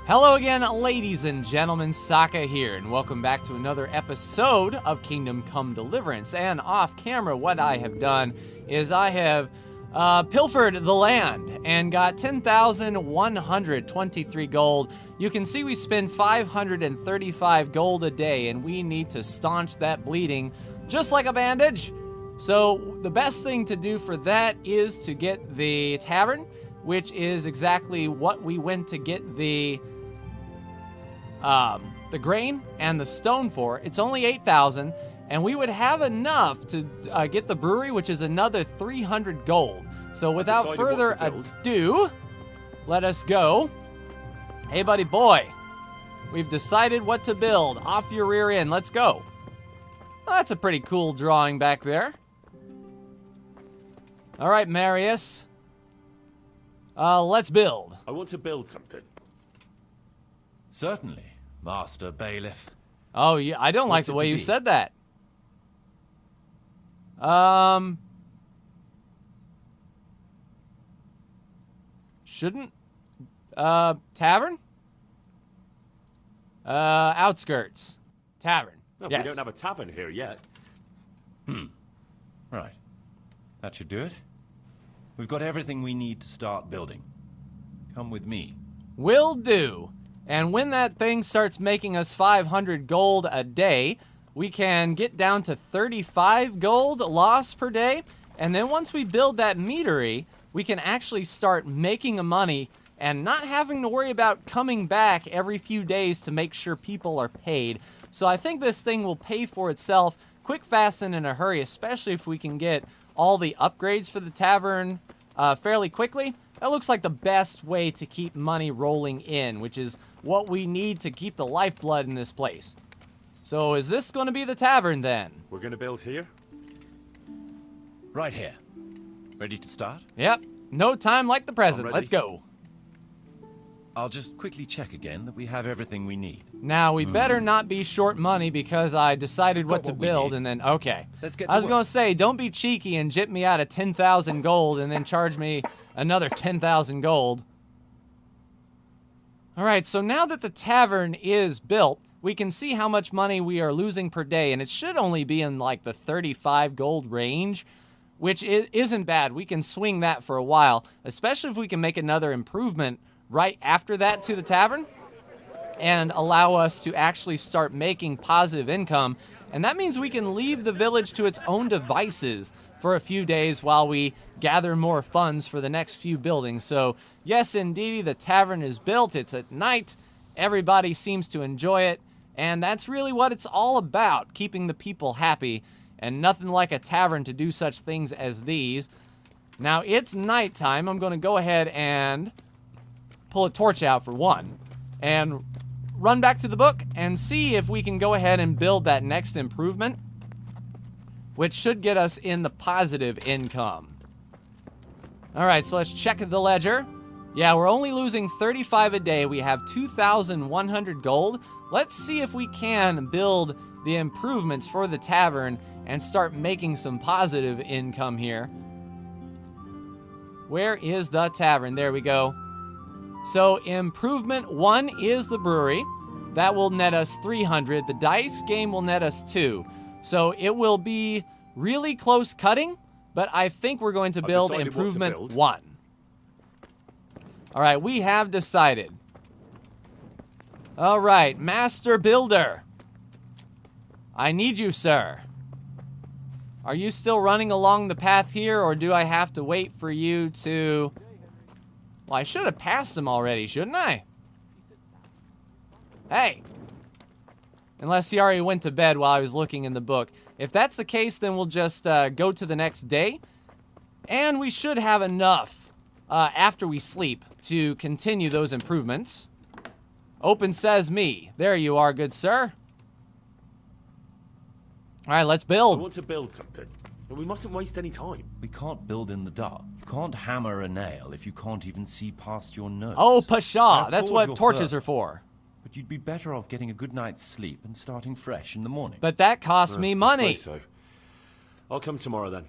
Hello again, ladies and gentlemen, Saka here, and welcome back to another episode of Kingdom Come Deliverance. And off camera, what I have done is I have pilfered the land and got 10,123 gold. You can see we spend 535 gold a day, and we need to staunch that bleeding just like a bandage. So the best thing to do for that is to get the Tavern, which is exactly what we went to get the grain and the stone for. It's only 8,000, and we would have enough to get the brewery, which is another 300 gold. So without further ado, let us go. Hey, buddy boy, we've decided what to build. Off your rear end, let's go. Well, that's a pretty cool drawing back there. All right, Marius, let's build. I want to build something. Certainly, Master Bailiff. Oh, yeah, I don't like the way you said that. Shouldn't, Tavern? Outskirts. Tavern. No, yes. We don't have a tavern here yet. Right. That should do it. We've got everything we need to start building. Come with me. Will do. And when that thing starts making us 500 gold a day, we can get down to 35 gold loss per day. And then once we build that meadery, we can actually start making money and not having to worry about coming back every few days to make sure people are paid. So I think this thing will pay for itself quick, fast, and in a hurry, especially if we can get all the upgrades for the tavern fairly quickly. That looks like the best way to keep money rolling in, which is what we need to keep the lifeblood in this place. So is this going to be the tavern then? We're going to build here? Right here. Ready to start? Yep. No time like the present. Let's go. I'll just quickly check again that we have everything we need. Now, we better not be short money because I decided what to build and then, okay. Let's get to I was going to say, don't be cheeky and jip me out of 10,000 gold and then charge me another 10,000 gold. All right, so now that the tavern is built, we can see how much money we are losing per day, and it should only be in like the 35 gold range, which isn't bad. We can swing that for a while, especially if we can make another improvement right after that to the tavern and allow us to actually start making positive income. And that means we can leave the village to its own devices for a few days while we gather more funds for the next few buildings. So yes, indeed, the tavern is built. It's at night. Everybody seems to enjoy it. And that's really what it's all about, keeping the people happy. And nothing like a tavern to do such things as these. Now, it's nighttime. I'm going to go ahead and pull a torch out for one and run back to the book and see if we can go ahead and build that next improvement, which should get us in the positive income. All right, so let's check the ledger. Yeah, we're only losing 35 a day. We have 2,100 gold. Let's see if we can build the improvements for the tavern and start making some positive income here. Where is the tavern? There we go. So improvement 1 is the brewery. That will net us 300. The dice game will net us 2. So it will be really close cutting, but I think we're going to build improvement 1. All right, we have decided. All right, Master Builder. I need you, sir. Are you still running along the path here, or do I have to wait for you to... Well, I should have passed him already, shouldn't I? Hey. Unless he already went to bed while I was looking in the book. If that's the case, then we'll just go to the next day. And we should have enough after we sleep to continue those improvements. Open says me. There you are, good sir. All right, let's build. I want to build something, but we mustn't waste any time. We can't build in the dark. You can't hammer a nail if you can't even see past your nose. Oh, pshaw. That's what torches are for. But you'd be better off getting a good night's sleep and starting fresh in the morning. But that costs me money. So. I'll come tomorrow then.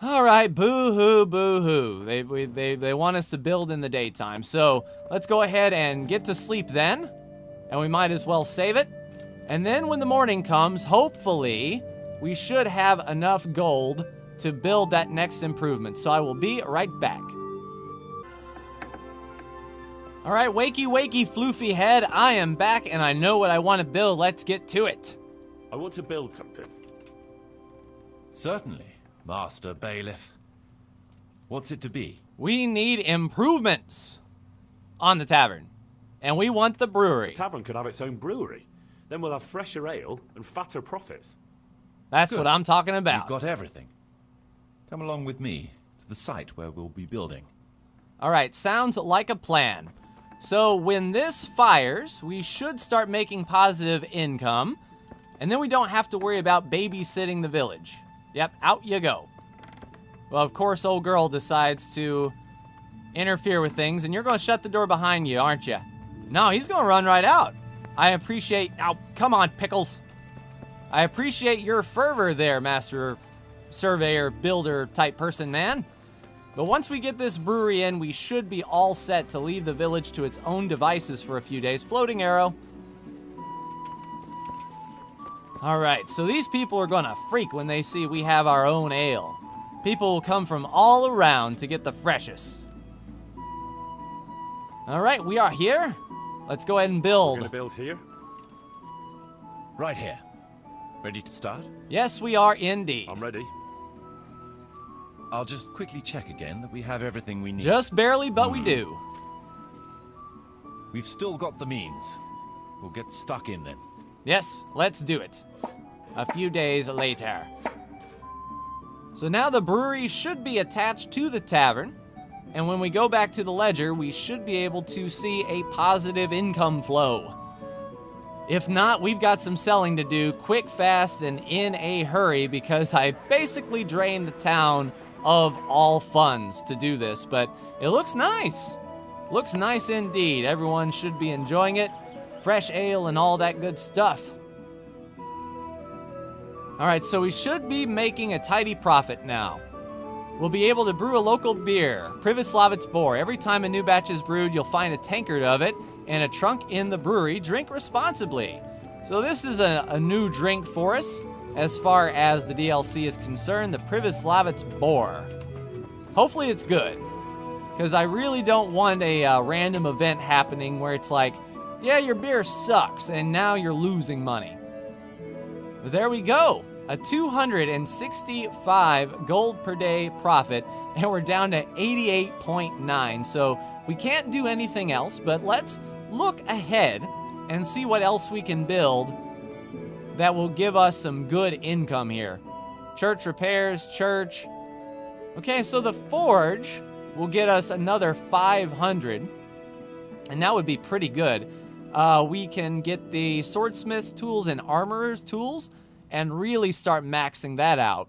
All right, boo-hoo, boo-hoo. They want us to build in the daytime. So let's go ahead and get to sleep then. And we might as well save it. And then when the morning comes, hopefully, we should have enough gold to build that next improvement. So I will be right back. All right, wakey, wakey, floofy head. I am back and I know what I want to build. Let's get to it. I want to build something. Certainly, Master Bailiff. What's it to be? We need improvements on the tavern. And we want the brewery. Tavern could have its own brewery. Then we'll have fresher ale and fatter profits. That's Good. what I'm talking about. We've got everything. Come along with me to the site where we'll be building. All right, sounds like a plan. So when this fires, we should start making positive income. And then we don't have to worry about babysitting the village. Yep, out you go. Well, of course, old girl decides to interfere with things, and you're going to shut the door behind you, aren't you? No, he's going to run right out. I appreciate... Oh, come on, Pickles. I appreciate your fervor there, Master Surveyor, Builder type person, man. But once we get this brewery in, we should be all set to leave the village to its own devices for a few days. Floating arrow. All right, so these people are gonna freak when they see we have our own ale. People will come from all around to get the freshest. All right, we are here. Let's go ahead and We're build. gonna build here. Right here. Ready to start? Yes, we are indeed. I'm ready. I'll just quickly check again that we have everything we need. Just barely, but we do. We've still got the means. We'll get stuck in then. Yes, let's do it. A few days later. So now the brewery should be attached to the tavern. And when we go back to the ledger, we should be able to see a positive income flow. If not, we've got some selling to do quick, fast, and in a hurry because I basically drained the town of all funds to do this. But it looks nice. Looks nice indeed. Everyone should be enjoying it. Fresh ale and all that good stuff. All right, so we should be making a tidy profit now. We'll be able to brew a local beer, Privoslavets Bor. Every time a new batch is brewed, you'll find a tankard of it and a trunk in the brewery. Drink responsibly. So this is a new drink for us as far as the DLC is concerned, the Privoslavets Bor. Hopefully it's good, because I really don't want a random event happening where it's like, yeah, your beer sucks, and now you're losing money. But there we go. A 265 gold per day profit, and we're down to 88.9. So we can't do anything else, but let's look ahead and see what else we can build that will give us some good income here. Church repairs, church. Okay, so the forge will get us another 500, and that would be pretty good. We can get the swordsmith's tools and armorer's tools and really start maxing that out.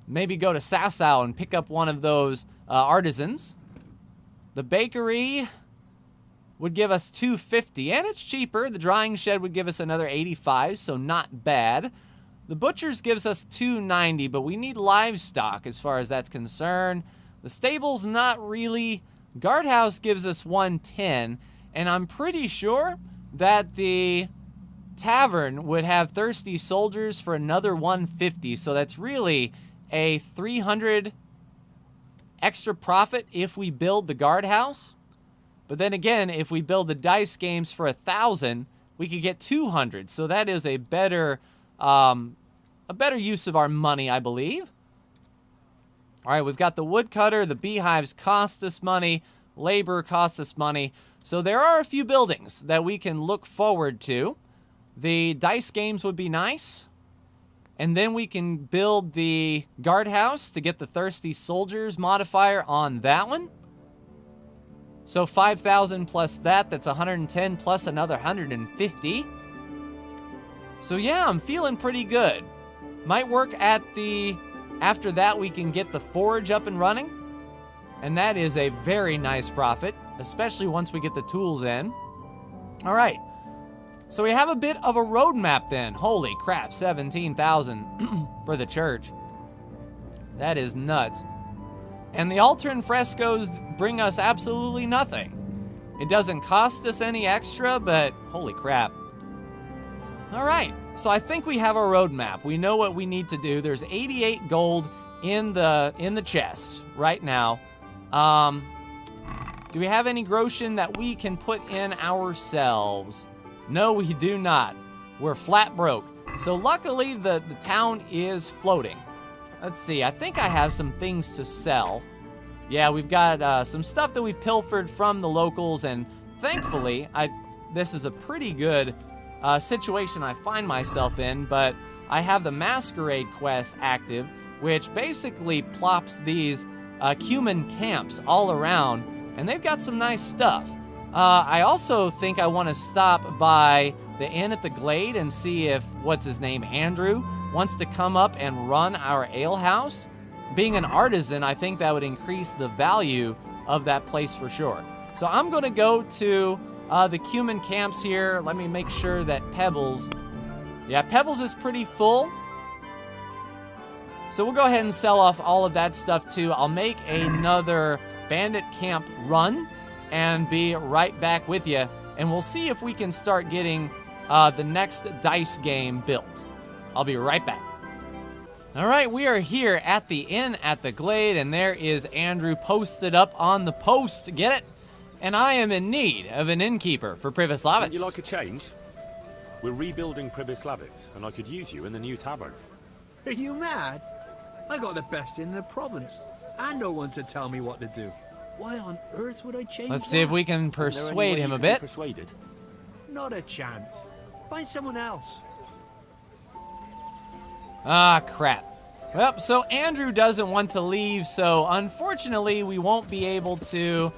Maybe go to Sasau and pick up one of those artisans. The bakery would give us 250, and it's cheaper. The drying shed would give us another 85, so not bad. The butcher's gives us 290, but we need livestock as far as that's concerned. The stable's not really. Guardhouse gives us 110, and I'm pretty sure that the tavern would have thirsty soldiers for another 150, so that's really a 300 extra profit if we build the guardhouse. But then again, if we build the dice games for 1,000, we could get 200, so that is a better use of our money, I believe. All right, we've got the woodcutter. The beehives cost us money. Labor costs us money. So there are a few buildings that we can look forward to. The dice games would be nice. And then we can build the guardhouse to get the thirsty soldiers modifier on that one. So 5,000 plus that, that's 110 plus another 150. So yeah, I'm feeling pretty good. Might work at the... After that, we can get the forge up and running. And that is a very nice profit, especially once we get the tools in. All right. So we have a bit of a roadmap then. Holy crap, 17,000 for the church. That is nuts. And the altar and frescoes bring us absolutely nothing. It doesn't cost us any extra, but holy crap. All right, so I think we have a roadmap. We know what we need to do. There's 88 gold in the chest right now. Do we have any groschen that we can put in ourselves? No, we do not. We're flat broke. So luckily, the town is floating. Let's see, I think I have some things to sell. Yeah, we've got some stuff that we've pilfered from the locals, and thankfully, this is a pretty good situation I find myself in, but I have the Masquerade quest active, which basically plops these cumin camps all around, and they've got some nice stuff. I also think I want to stop by the inn at the Glade and see if, what's his name, Andrew, wants to come up and run our ale house. Being an artisan, I think that would increase the value of that place for sure. So I'm going to go to the cumin camps here. Let me make sure that Pebbles, yeah, Pebbles is pretty full. So we'll go ahead and sell off all of that stuff too. I'll make another bandit camp run and be right back with you. And we'll see if we can start getting the next dice game built. I'll be right back. All right, we are here at the inn at the Glade, and there is Andrew posted up on the post. Get it? And I am in need of an innkeeper for Pribyslavitz. Would you like a change? We're rebuilding Pribyslavitz, and I could use you in the new tavern. Are you mad? I got the best in the province, and no one to tell me what to do. Why on earth would I change Let's see if we can persuade him a bit. Persuaded? Not a chance. Find someone else. Ah, crap. Well, so Andrew doesn't want to leave, so unfortunately we won't be able to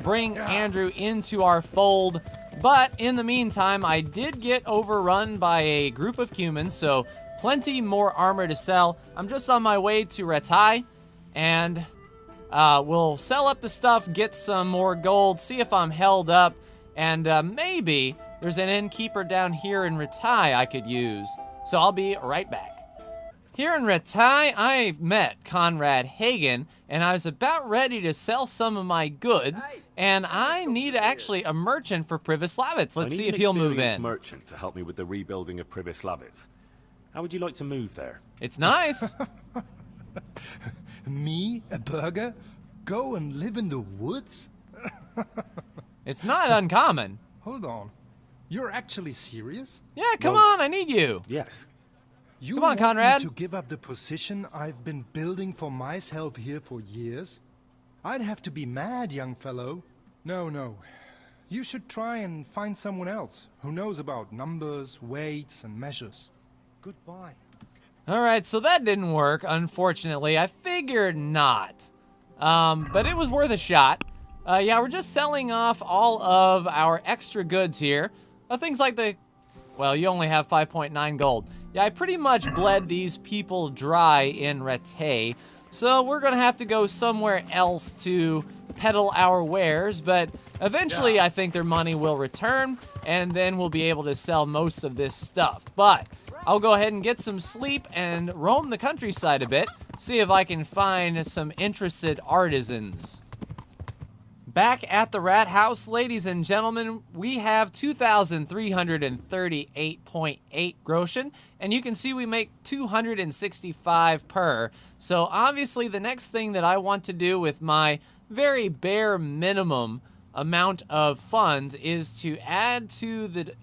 bring Andrew into our fold. But in the meantime, I did get overrun by a group of humans, so plenty more armor to sell. I'm just on my way to Ratai, and we'll sell up the stuff, get some more gold, see if I'm held up, and maybe there's an innkeeper down here in Ratai I could use. So I'll be right back. Here in Ratai, I met Conrad Hagen, and I was about ready to sell some of my goods, and I need actually a merchant for Pribyslavitz. Let's see if he'll move in. Merchant to help me with the rebuilding of Pribyslavitz. How would you like to move there? It's nice. Me, a burger? Go and live in the woods? It's not uncommon. Hold on. You're actually serious? Yeah, come on, I need you. Yes. You Come on, want Conrad. me to give up the position I've been building for myself here for years? I'd have to be mad, young fellow. No. You should try and find someone else who knows about numbers, weights, and measures. Goodbye. All right, so that didn't work, unfortunately. I figured not. But it was worth a shot. Yeah, we're just selling off all of our extra goods here. Things like well, you only have 5.9 gold. Yeah, I pretty much bled these people dry in Ratai, so we're gonna have to go somewhere else to peddle our wares, but eventually I think their money will return, and then we'll be able to sell most of this stuff. But I'll go ahead and get some sleep and roam the countryside a bit, see if I can find some interested artisans. Back at the Rat House, ladies and gentlemen, we have 2,338.8 groschen, and you can see we make 265 per. So obviously the next thing that I want to do with my very bare minimum amount of funds is to add to the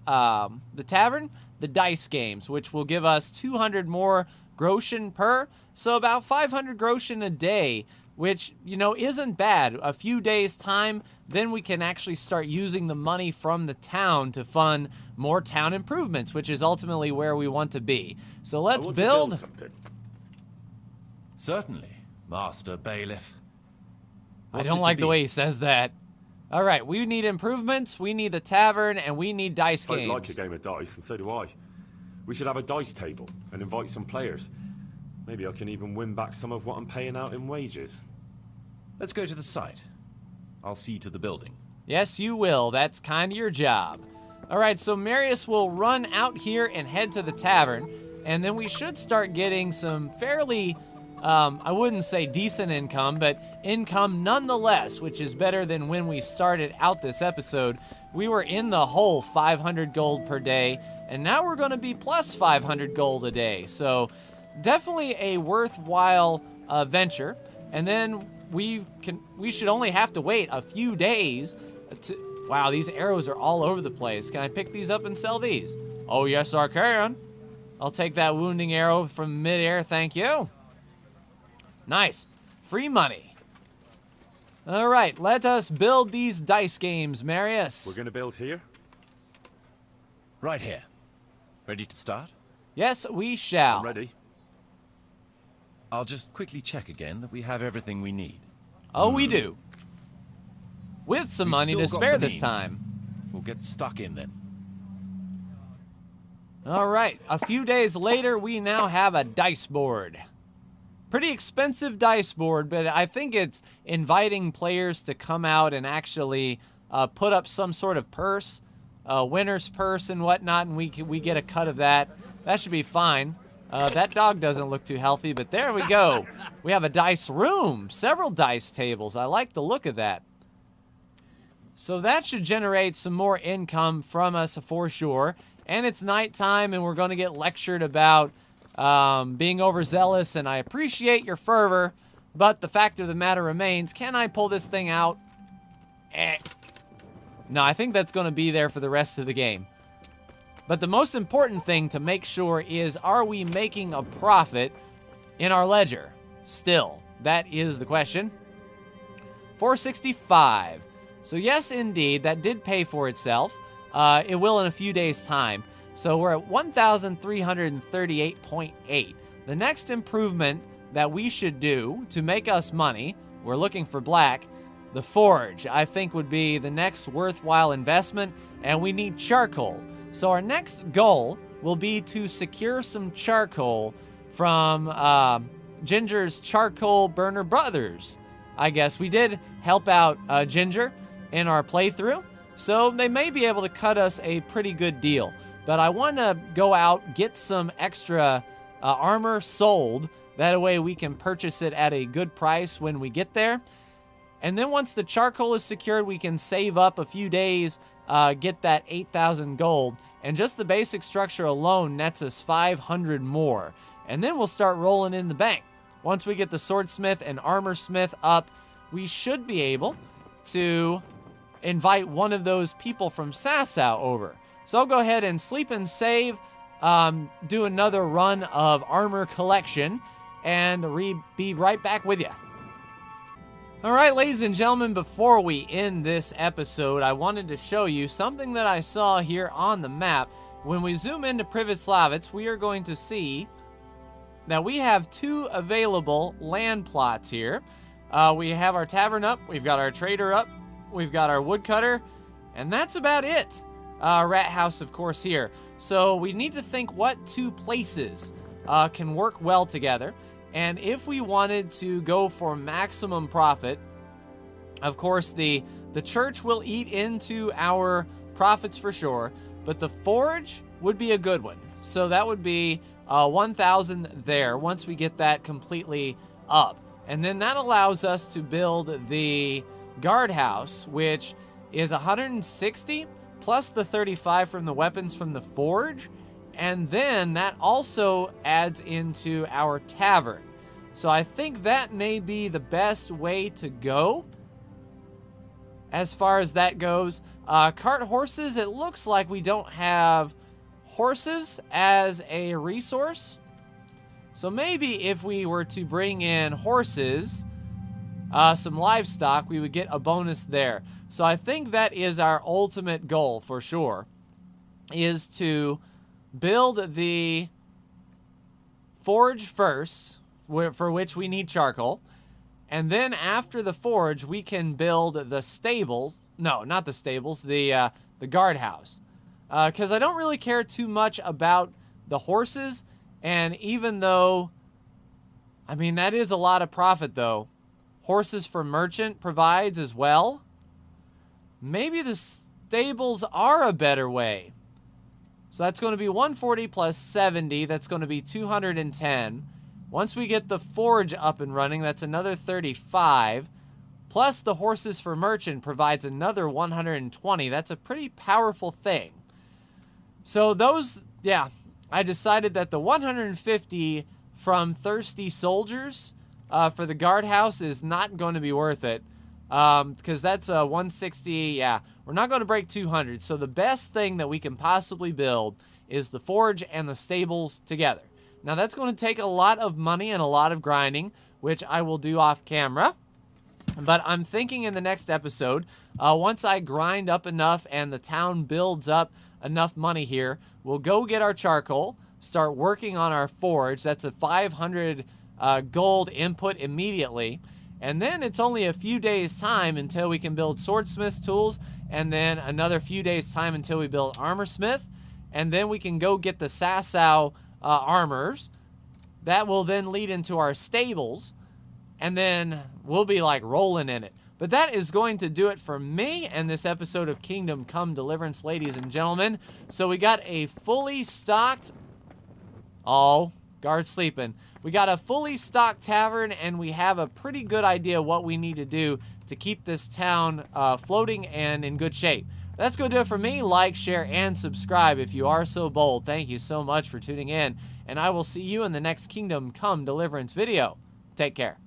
tavern the dice games, which will give us 200 more groschen per, so about 500 groschen a day, which, you know, isn't bad. A few days' time, then we can actually start using the money from the town to fund more town improvements, which is ultimately where we want to be. So let's build something. Certainly, Master Bailiff. I don't like the way he says that. All right, we need improvements, we need the tavern, and we need dice I'd games. like a game of dice, and so do I. We should have a dice table and invite some players. Maybe I can even win back some of what I'm paying out in wages. Let's go to the site. I'll see to the building. Yes, you will. That's kind of your job. All right, so Marius will run out here and head to the tavern, and then we should start getting some fairly I wouldn't say decent income, but income nonetheless, which is better than when we started out this episode. We were in the hole 500 gold per day, and now we're going to be plus 500 gold a day. So definitely a worthwhile venture. And then we should only have to wait a few days to... Wow, these arrows are all over the place. Can I pick these up and sell these? Oh, yes, I can. I'll take that wounding arrow from midair, thank you. Nice. Free money. All right, let us build these dice games, Marius. We're gonna build here? Right here. Ready to start? Yes, we shall. I'm ready. I'll just quickly check again that we have everything we need. Oh, we do. With some We've money to still got spare the this means. time. We'll get stuck in then. All right, a few days later, we now have a dice board. Pretty expensive dice board, but I think it's inviting players to come out and actually put up some sort of purse, winner's purse and whatnot, and we get a cut of that. That should be fine. That dog doesn't look too healthy, but there we go. We have a dice room, several dice tables. I like the look of that. So that should generate some more income from us for sure. And it's nighttime, and we're going to get lectured about being overzealous, and I appreciate your fervor, but the fact of the matter remains, can I pull this thing out? No, I think that's going to be there for the rest of the game. But the most important thing to make sure is, are we making a profit in our ledger? Still, that is the question. 465. So yes, indeed, that did pay for itself. It will in a few days' time. So we're at 1,338.8. The next improvement that we should do to make us money, we're looking for black, the forge, I think would be the next worthwhile investment, and we need charcoal. So our next goal will be to secure some charcoal from Ginger's Charcoal Burner Brothers. I guess we did help out Ginger in our playthrough, so they may be able to cut us a pretty good deal. But I want to go out, get some extra armor sold. That way we can purchase it at a good price when we get there. And then once the charcoal is secured, we can save up a few days, get that 8,000 gold. And just the basic structure alone nets us 500 more. And then we'll start rolling in the bank. Once we get the swordsmith and armor smith up, we should be able to invite one of those people from Sasau over. So I'll go ahead and sleep and save, do another run of armor collection, and be right back with you. All right, ladies and gentlemen, before we end this episode, I wanted to show you something that I saw here on the map. When we zoom into Privitslavitz, we are going to see that we have 2 available land plots here. We have our tavern up, we've got our trader up, we've got our woodcutter, and that's about it. Rat house, of course, here. So we need to think what 2 places can work well together. And if we wanted to go for maximum profit, of course, the church will eat into our profits for sure, but the forge would be a good one. So that would be 1,000 there once we get that completely up. And then that allows us to build the guardhouse, which is 160 plus the 35 from the weapons from the forge, and then that also adds into our tavern. So I think that may be the best way to go as far as that goes. Cart horses, it looks like we don't have horses as a resource. So maybe if we were to bring in horses, some livestock, we would get a bonus there. So I think that is our ultimate goal for sure, is to build the forge first, for which we need charcoal. And then after the forge, we can build the stables. No, not the stables, the guardhouse. Because I don't really care too much about the horses. And even though, I mean, that is a lot of profit though. Horses for merchant provides as well. Maybe the stables are a better way. So that's going to be 140 plus 70. That's going to be 210. Once we get the forge up and running, that's another 35. Plus the horses for merchant provides another 120. That's a pretty powerful thing. So those, yeah, I decided that the 150 from thirsty soldiers for the guardhouse is not going to be worth it. Because that's a 160, yeah, we're not going to break 200. So the best thing that we can possibly build is the forge and the stables together. Now that's going to take a lot of money and a lot of grinding, which I will do off camera. But I'm thinking in the next episode, once I grind up enough and the town builds up enough money here, we'll go get our charcoal, start working on our forge. That's a 500 gold input immediately. And then it's only a few days time until we can build swordsmith's tools, and then another few days time until we build armorsmith, and then we can go get the Sasau armors. That will then lead into our stables, and then we'll be like rolling in it. But that is going to do it for me and this episode of Kingdom Come Deliverance, ladies and gentlemen. So we got a fully stocked... Oh, guard sleeping. We got a fully stocked tavern, and we have a pretty good idea what we need to do to keep this town floating and in good shape. That's going to do it for me. Like, share, and subscribe if you are so bold. Thank you so much for tuning in, and I will see you in the next Kingdom Come Deliverance video. Take care.